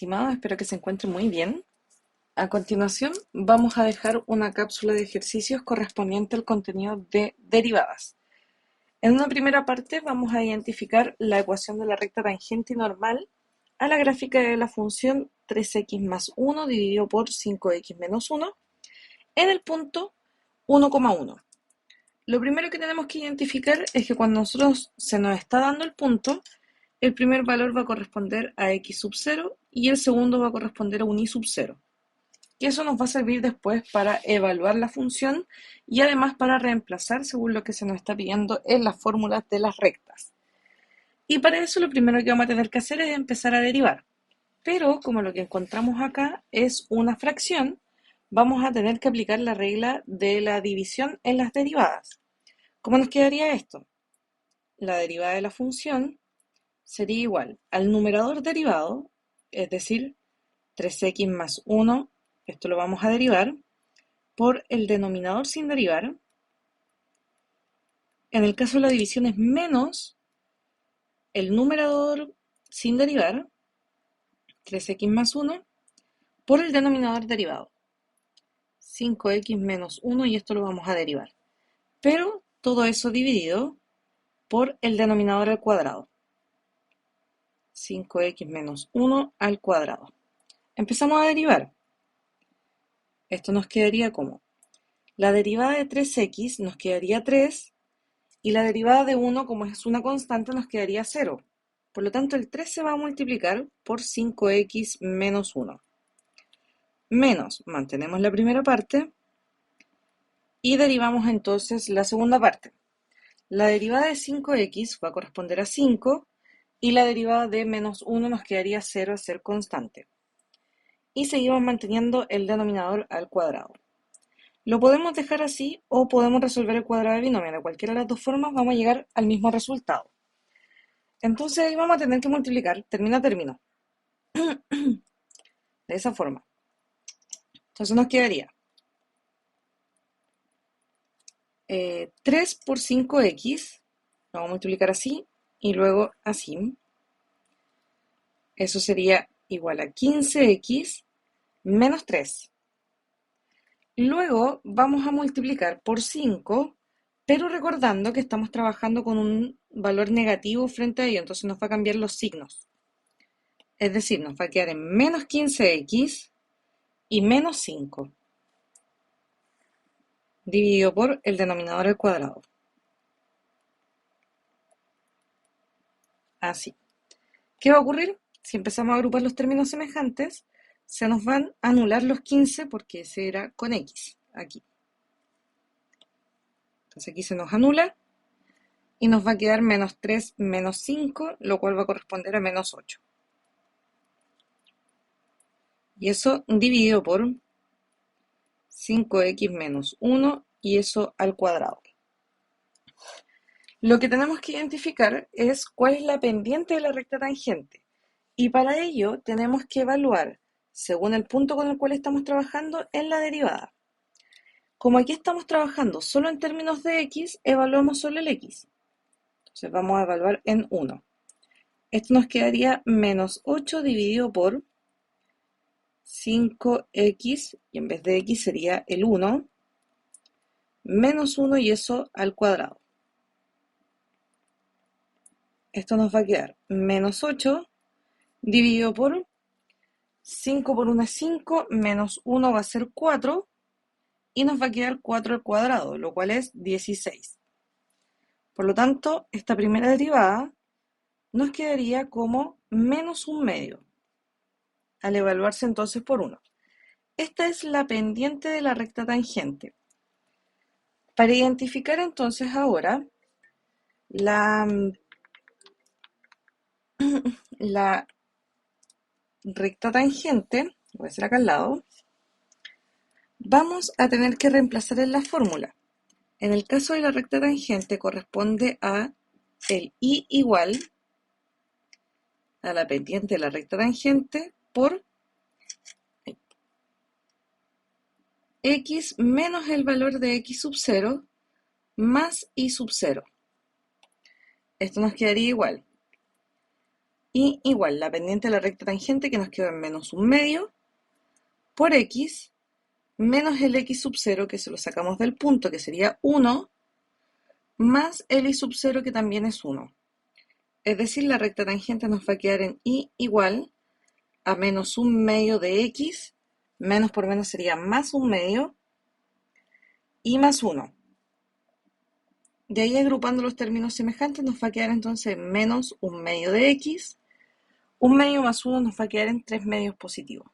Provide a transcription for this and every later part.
estimados, espero que se encuentren muy bien. A continuación, vamos a dejar una cápsula de ejercicios correspondiente al contenido de derivadas. En una primera parte vamos a identificar la ecuación de la recta tangente y normal a la gráfica de la función 3x más 1 dividido por 5x menos 1 en el punto 1,1. Lo primero que tenemos que identificar es que cuando nosotros se nos está dando el punto, el primer valor va a corresponder a x sub 0 y el segundo va a corresponder a un y sub 0. Y eso nos va a servir después para evaluar la función y además para reemplazar según lo que se nos está pidiendo en las fórmulas de las rectas. Y para eso lo primero que vamos a tener que hacer es empezar a derivar. Pero como lo que encontramos acá es una fracción, vamos a tener que aplicar la regla de la división en las derivadas. ¿Cómo nos quedaría esto? La derivada de la función sería igual al numerador derivado, es decir, 3x más 1, esto lo vamos a derivar, por el denominador sin derivar. En el caso de la división es menos el numerador sin derivar, 3x más 1, por el denominador derivado, 5x menos 1, y esto lo vamos a derivar. Pero todo eso dividido por el denominador al cuadrado, 5x menos 1 al cuadrado. Empezamos a derivar. Esto nos quedaría como la derivada de 3x nos quedaría 3 y la derivada de 1, como es una constante, nos quedaría 0. Por lo tanto, el 3 se va a multiplicar por 5x menos 1. Menos, mantenemos la primera parte y derivamos entonces la segunda parte. La derivada de 5x va a corresponder a 5 y la derivada de menos 1 nos quedaría 0 al ser constante. Y seguimos manteniendo el denominador al cuadrado. Lo podemos dejar así o podemos resolver el cuadrado de binomio. De cualquiera de las dos formas vamos a llegar al mismo resultado. Entonces ahí vamos a tener que multiplicar término a término. De esa forma. Entonces nos quedaría 3 por 5x, lo vamos a multiplicar así y luego así. Eso sería igual a 15x menos 3. Luego vamos a multiplicar por 5, pero recordando que estamos trabajando con un valor negativo frente a ello, entonces nos va a cambiar los signos. Es decir, nos va a quedar en menos 15x y menos 5, dividido por el denominador al cuadrado. Así. ¿Qué va a ocurrir? Si empezamos a agrupar los términos semejantes, se nos van a anular los 15 porque ese era con x, aquí. Entonces aquí se nos anula y nos va a quedar menos 3 menos 5, lo cual va a corresponder a menos 8. Y eso dividido por 5x menos 1 y eso al cuadrado. Lo que tenemos que identificar es cuál es la pendiente de la recta tangente. Y para ello tenemos que evaluar, según el punto con el cual estamos trabajando, en la derivada. Como aquí estamos trabajando solo en términos de x, evaluamos solo el x. Entonces vamos a evaluar en 1. Esto nos quedaría menos 8 dividido por 5x, y en vez de x sería el 1, menos 1 y eso al cuadrado. Esto nos va a quedar menos 8 dividido por 5 por 1 es 5, menos 1 va a ser 4, y nos va a quedar 4 al cuadrado, lo cual es 16. Por lo tanto, esta primera derivada nos quedaría como menos un medio, al evaluarse entonces por 1. Esta es la pendiente de la recta tangente. Para identificar entonces ahora la, la recta tangente, voy a hacer acá al lado, vamos a tener que reemplazar en la fórmula. En el caso de la recta tangente corresponde a el y igual a la pendiente de la recta tangente por x menos el valor de x sub 0 más y sub 0. Esto nos quedaría igual y igual la pendiente de la recta tangente que nos queda en menos 1/2 por x menos el x sub 0 que se lo sacamos del punto que sería 1 más el y sub 0 que también es 1. Es decir, la recta tangente nos va a quedar en y igual a menos 1/2 de x, menos por menos sería más 1/2 y más 1. De ahí agrupando los términos semejantes nos va a quedar entonces menos 1/2 de x, 1/2 más 1 nos va a quedar en 3/2 positivo.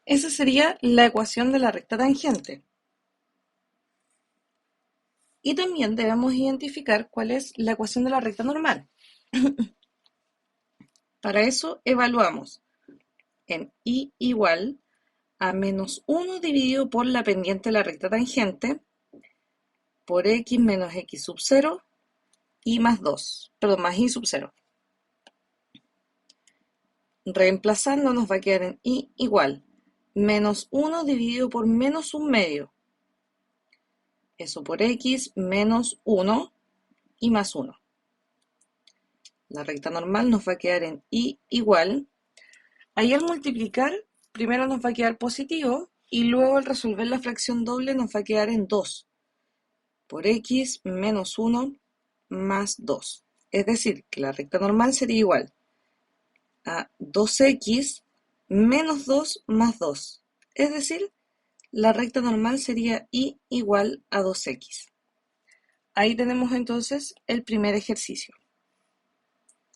Esa sería la ecuación de la recta tangente. Y también debemos identificar cuál es la ecuación de la recta normal. Para eso evaluamos en y igual a menos 1 dividido por la pendiente de la recta tangente por x menos x sub 0 y más 2, perdón, más y sub 0. Reemplazando nos va a quedar en y igual menos 1 dividido por menos 1/2. Eso por x menos 1 y más 1. La recta normal nos va a quedar en y igual. Ahí al multiplicar, primero nos va a quedar positivo y luego al resolver la fracción doble nos va a quedar en 2 por x menos 1 más 2. Es decir, que la recta normal sería igual a 2x menos 2 más 2. Es decir, la recta normal sería y igual a 2x. Ahí tenemos entonces el primer ejercicio.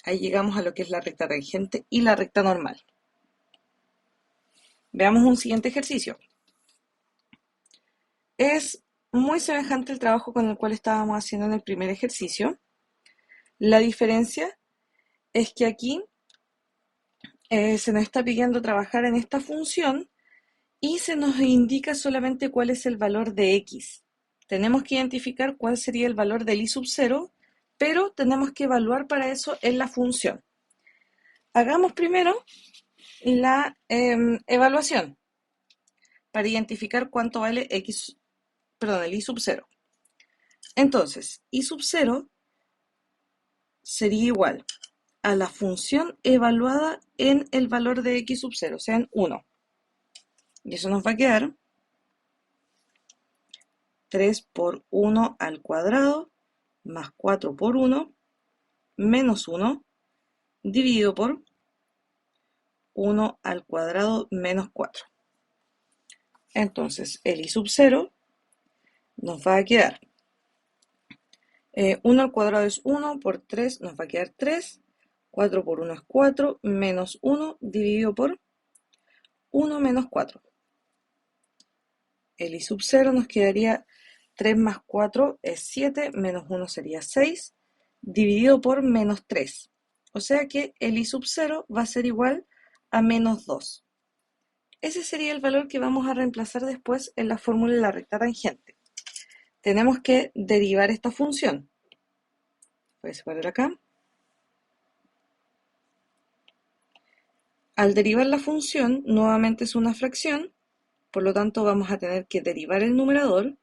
Ahí llegamos a lo que es la recta tangente y la recta normal. Veamos un siguiente ejercicio. Es muy semejante al trabajo con el cual estábamos haciendo en el primer ejercicio. La diferencia es que aquí se nos está pidiendo trabajar en esta función y se nos indica solamente cuál es el valor de x. Tenemos que identificar cuál sería el valor del y sub 0, pero tenemos que evaluar para eso en la función. Hagamos primero la evaluación para identificar cuánto vale el y sub 0. Entonces, y sub 0 sería igual a la función evaluada en el valor de x sub 0, o sea, en 1. Y eso nos va a quedar 3 por 1 al cuadrado más 4 por 1 menos 1 dividido por 1 al cuadrado menos 4. Entonces, el y sub 0 nos va a quedar 1 al cuadrado es 1, por 3 nos va a quedar 3, 4 por 1 es 4, menos 1 dividido por 1 menos 4. El y sub 0 nos quedaría 3 más 4 es 7, menos 1 sería 6, dividido por menos 3. O sea que el y sub 0 va a ser igual a menos 2. Ese sería el valor que vamos a reemplazar después en la fórmula de la recta tangente. Tenemos que derivar esta función. Voy a separar acá. Al derivar la función, nuevamente es una fracción, por lo tanto vamos a tener que derivar el numerador,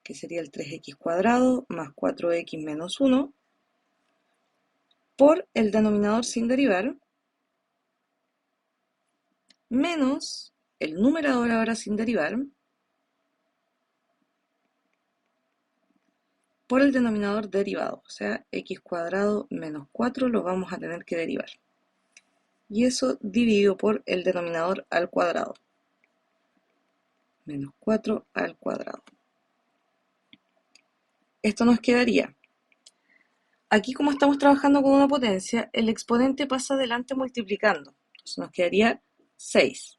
que sería el 3x cuadrado más 4x menos 1, por el denominador sin derivar, menos el numerador ahora sin derivar, por el denominador derivado, o sea, x cuadrado menos 4 lo vamos a tener que derivar. Y eso dividido por el denominador al cuadrado, menos 4 al cuadrado. Esto nos quedaría, aquí como estamos trabajando con una potencia, el exponente pasa adelante multiplicando, entonces nos quedaría 6.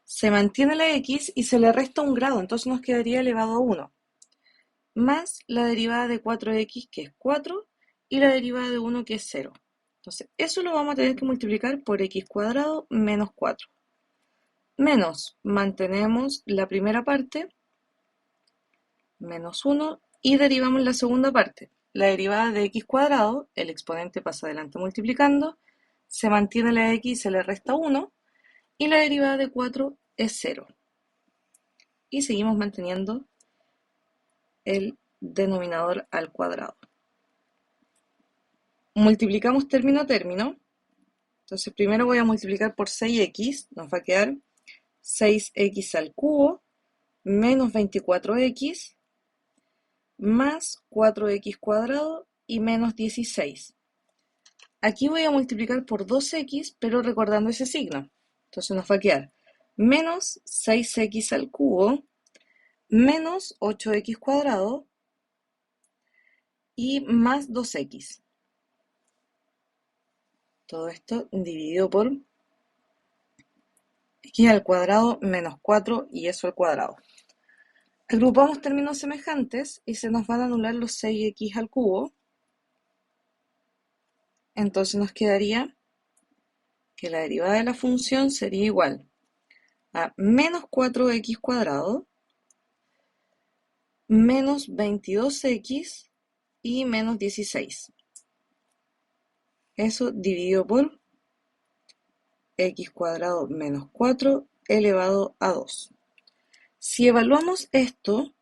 Se mantiene la x y se le resta un grado, entonces nos quedaría elevado a 1. Más la derivada de 4x, que es 4, y la derivada de 1, que es 0. Entonces, eso lo vamos a tener que multiplicar por x cuadrado menos 4. Menos, mantenemos la primera parte, menos 1, y derivamos la segunda parte. La derivada de x cuadrado, el exponente pasa adelante multiplicando, se mantiene la x y se le resta 1, y la derivada de 4 es 0. Y seguimos manteniendo el denominador al cuadrado. multiplicamos término a término. Entonces primero voy a multiplicar por 6x, nos va a quedar 6x al cubo menos 24x más 4x cuadrado y menos 16. Aquí voy a multiplicar por 2x, pero recordando ese signo. Entonces nos va a quedar menos 6x al cubo menos 8x cuadrado y más 2x. Todo esto dividido por x al cuadrado menos 4 y eso al cuadrado. Agrupamos términos semejantes y se nos van a anular los 6x al cubo. Entonces nos quedaría que la derivada de la función sería igual a menos 4x cuadrado menos 22x y menos 16. Eso dividido por x cuadrado menos 4 elevado a 2. Si evaluamos esto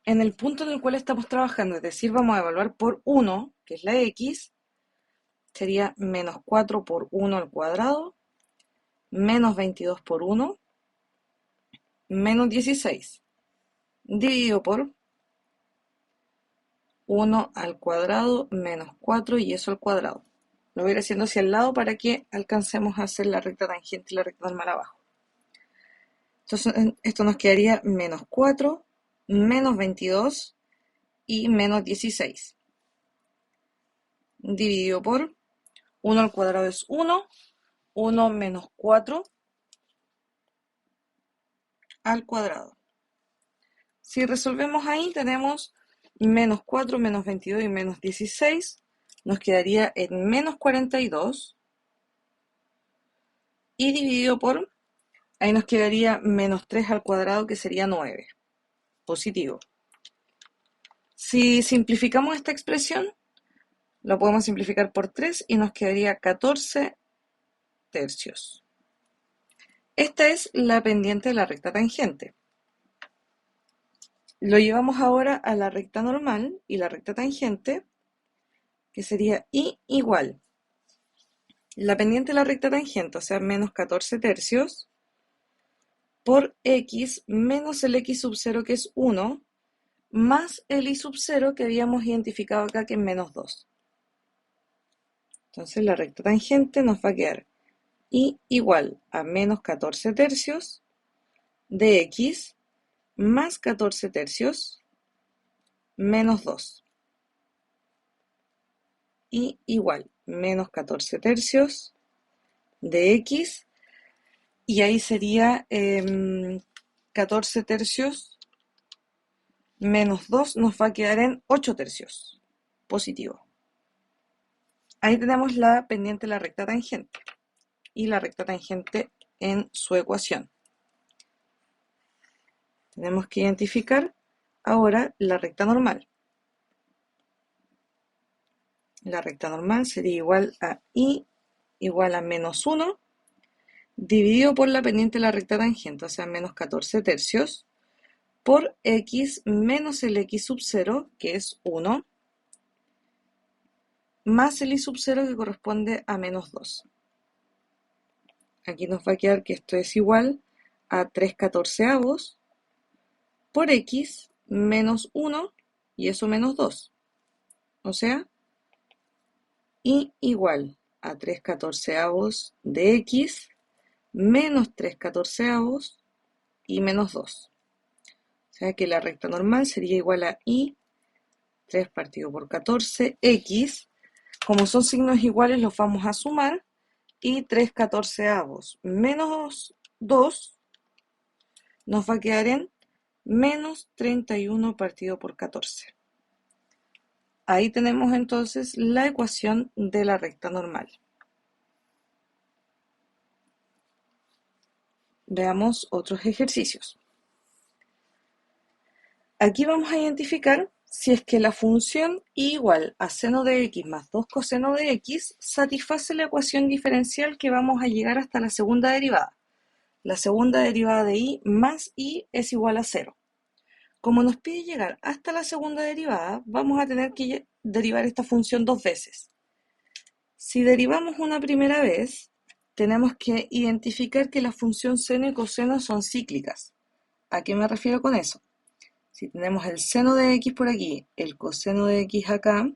en el punto en el cual estamos trabajando, es decir, vamos a evaluar por 1, que es la x, sería menos 4 por 1 al cuadrado, menos 22 por 1, menos 16, dividido por 1 al cuadrado menos 4 y eso al cuadrado. Lo voy a ir haciendo hacia el lado para que alcancemos a hacer la recta tangente y la recta normal abajo. Entonces esto nos quedaría menos 4, menos 22 y menos 16. Dividido por 1 al cuadrado es 1, 1 menos 4 al cuadrado. Si resolvemos ahí tenemos menos 4, menos 22 y menos 16. Nos quedaría en menos 42 y dividido por, ahí nos quedaría menos 3 al cuadrado que sería 9, positivo. Si simplificamos esta expresión, lo podemos simplificar por 3 y nos quedaría 14 tercios. Esta es la pendiente de la recta tangente. Lo llevamos ahora a la recta normal y la recta tangente, que sería y igual. La pendiente de la recta tangente, o sea, menos 14 tercios, por x menos el x sub 0, que es 1, más el y sub 0 que habíamos identificado acá, que es menos 2. Entonces la recta tangente nos va a quedar y igual a menos 14 tercios de x más 14 tercios menos 2. Y igual menos 14 tercios de x, y ahí sería 14 tercios menos 2 nos va a quedar en 8 tercios, positivo. Ahí tenemos la pendiente de la recta tangente y la recta tangente en su ecuación. Tenemos que identificar ahora la recta normal. La recta normal sería igual a y igual a menos 1 dividido por la pendiente de la recta tangente, o sea, menos 14 tercios, por x menos el x sub 0, que es 1, más el y sub 0, que corresponde a menos 2. Aquí nos va a quedar que esto es igual a 3 catorceavos por x menos 1 y eso menos 2. O sea, y igual a 3 catorceavos de x menos 3 catorceavos y menos 2. O sea que la recta normal sería igual a y 3 partido por 14, x. Como son signos iguales los vamos a sumar y 3 catorceavos menos 2 nos va a quedar en menos 31 partido por 14. Ahí tenemos entonces la ecuación de la recta normal. Veamos otros ejercicios. Aquí vamos a identificar si es que la función y igual a seno de x más 2 coseno de x satisface la ecuación diferencial que vamos a llegar hasta la segunda derivada. La segunda derivada de y más y es igual a 0. Como nos pide llegar hasta la segunda derivada, vamos a tener que derivar esta función dos veces. Si derivamos una primera vez, tenemos que identificar que la función seno y coseno son cíclicas. ¿A qué me refiero con eso? Si tenemos el seno de x por aquí, el coseno de x acá,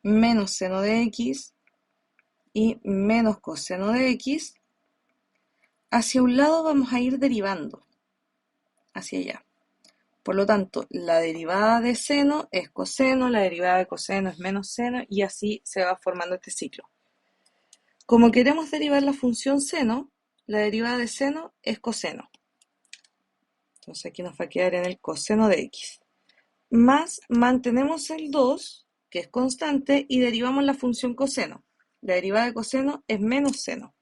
menos seno de x y menos coseno de x, hacia un lado vamos a ir derivando, hacia allá. Por lo tanto, la derivada de seno es coseno, la derivada de coseno es menos seno y así se va formando este ciclo. Como queremos derivar la función seno, la derivada de seno es coseno. Entonces aquí nos va a quedar en el coseno de x. Más mantenemos el 2, que es constante, y derivamos la función coseno. La derivada de coseno es menos seno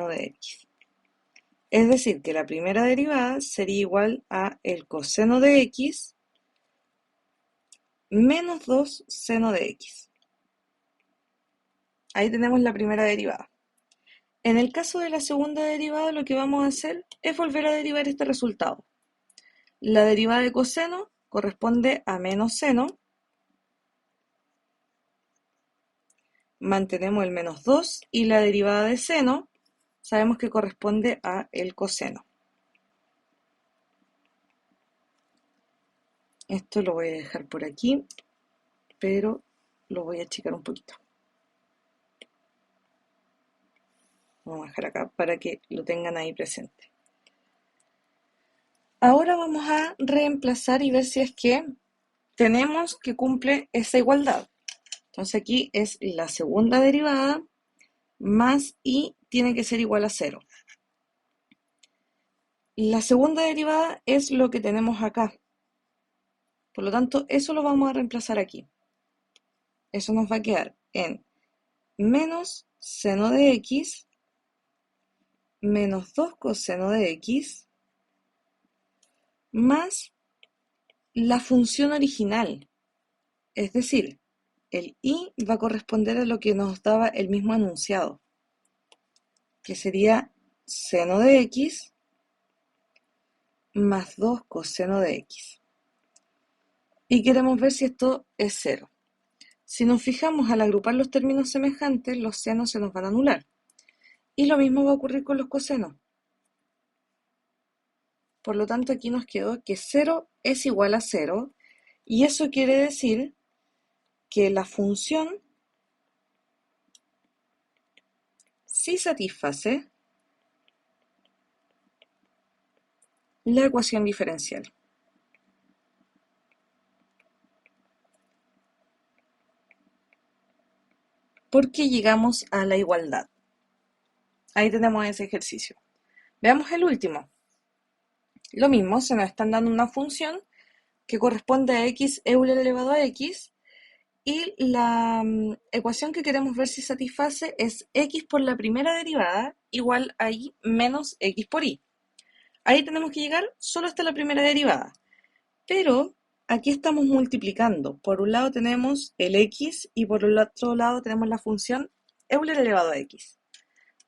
de x. Es decir, que la primera derivada sería igual a el coseno de x menos 2 seno de x. Ahí tenemos la primera derivada. En el caso de la segunda derivada, lo que vamos a hacer es volver a derivar este resultado. La derivada de coseno corresponde a menos seno. Mantenemos el menos 2 y la derivada de seno sabemos que corresponde a el coseno. Esto lo voy a dejar por aquí, pero lo voy a achicar un poquito. Vamos a dejar acá para que lo tengan ahí presente. Ahora vamos a reemplazar y ver si es que tenemos que cumple esa igualdad. Entonces aquí es la segunda derivada más y tiene que ser igual a 0. La segunda derivada es lo que tenemos acá. Por lo tanto, eso lo vamos a reemplazar aquí. Eso nos va a quedar en menos seno de x menos 2 coseno de x más la función original. Es decir, el y va a corresponder a lo que nos daba el mismo enunciado, que sería seno de x más 2 coseno de x. Y queremos ver si esto es 0. Si nos fijamos al agrupar los términos semejantes, los senos se nos van a anular. Y lo mismo va a ocurrir con los cosenos. Por lo tanto, aquí nos quedó que 0 es igual a 0, y eso quiere decir que la función sí satisface la ecuación diferencial. ¿Por qué llegamos a la igualdad? Ahí tenemos ese ejercicio. Veamos el último. Lo mismo, se nos están dando una función que corresponde a x Euler elevado a x, y la ecuación que queremos ver si satisface es x por la primera derivada igual a y menos x por y. Ahí tenemos que llegar solo hasta la primera derivada. Pero aquí estamos multiplicando. Por un lado tenemos el x y por el otro lado tenemos la función Euler elevado a x.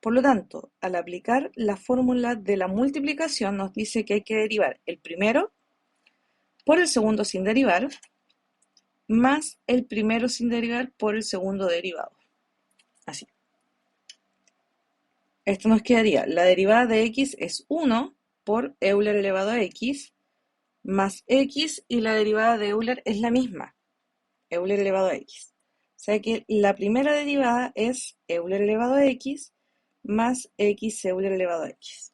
Por lo tanto, al aplicar la fórmula de la multiplicación nos dice que hay que derivar el primero por el segundo sin derivar, más el primero sin derivar por el segundo derivado. Así. Esto nos quedaría, la derivada de x es 1 por Euler elevado a x, más x, y la derivada de Euler es la misma, Euler elevado a x. O sea que la primera derivada es Euler elevado a x más x Euler elevado a x.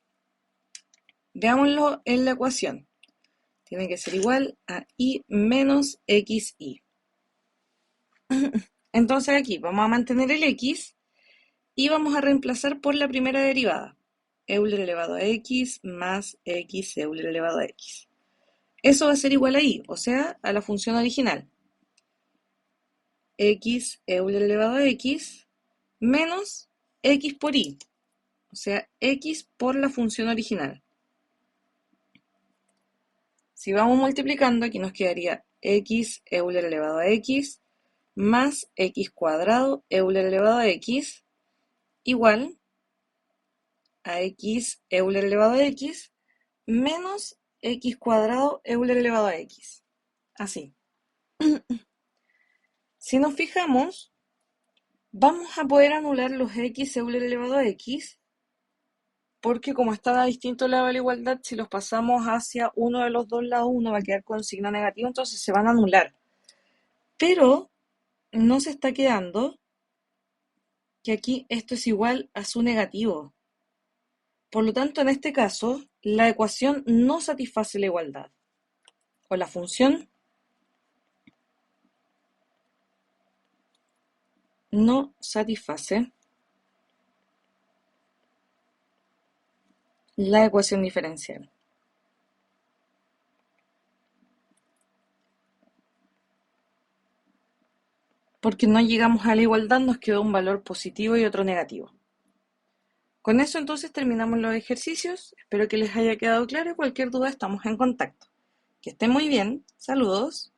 Veámoslo en la ecuación. Tiene que ser igual a y menos xy. Entonces aquí vamos a mantener el x y vamos a reemplazar por la primera derivada. Euler elevado a x más x Euler elevado a x. Eso va a ser igual a y, o sea, a la función original. X Euler elevado a x menos x por y, o sea, x por la función original. Si vamos multiplicando, aquí nos quedaría x Euler elevado a x más x cuadrado Euler elevado a x igual a x Euler elevado a x menos x cuadrado Euler elevado a x. así. Si nos fijamos, vamos a poder anular los x Euler elevado a x, porque como están a distinto lado de la igualdad, si los pasamos hacia uno de los dos lados, uno va a quedar con signo negativo, entonces se van a anular. Pero no se está quedando que aquí esto es igual a su negativo. Por lo tanto, en este caso, la ecuación no satisface la igualdad. O la función no satisface la ecuación diferencial. Porque no llegamos a la igualdad, nos quedó un valor positivo y otro negativo. Con eso entonces terminamos los ejercicios. Espero que les haya quedado claro y cualquier duda estamos en contacto. Que estén muy bien. Saludos.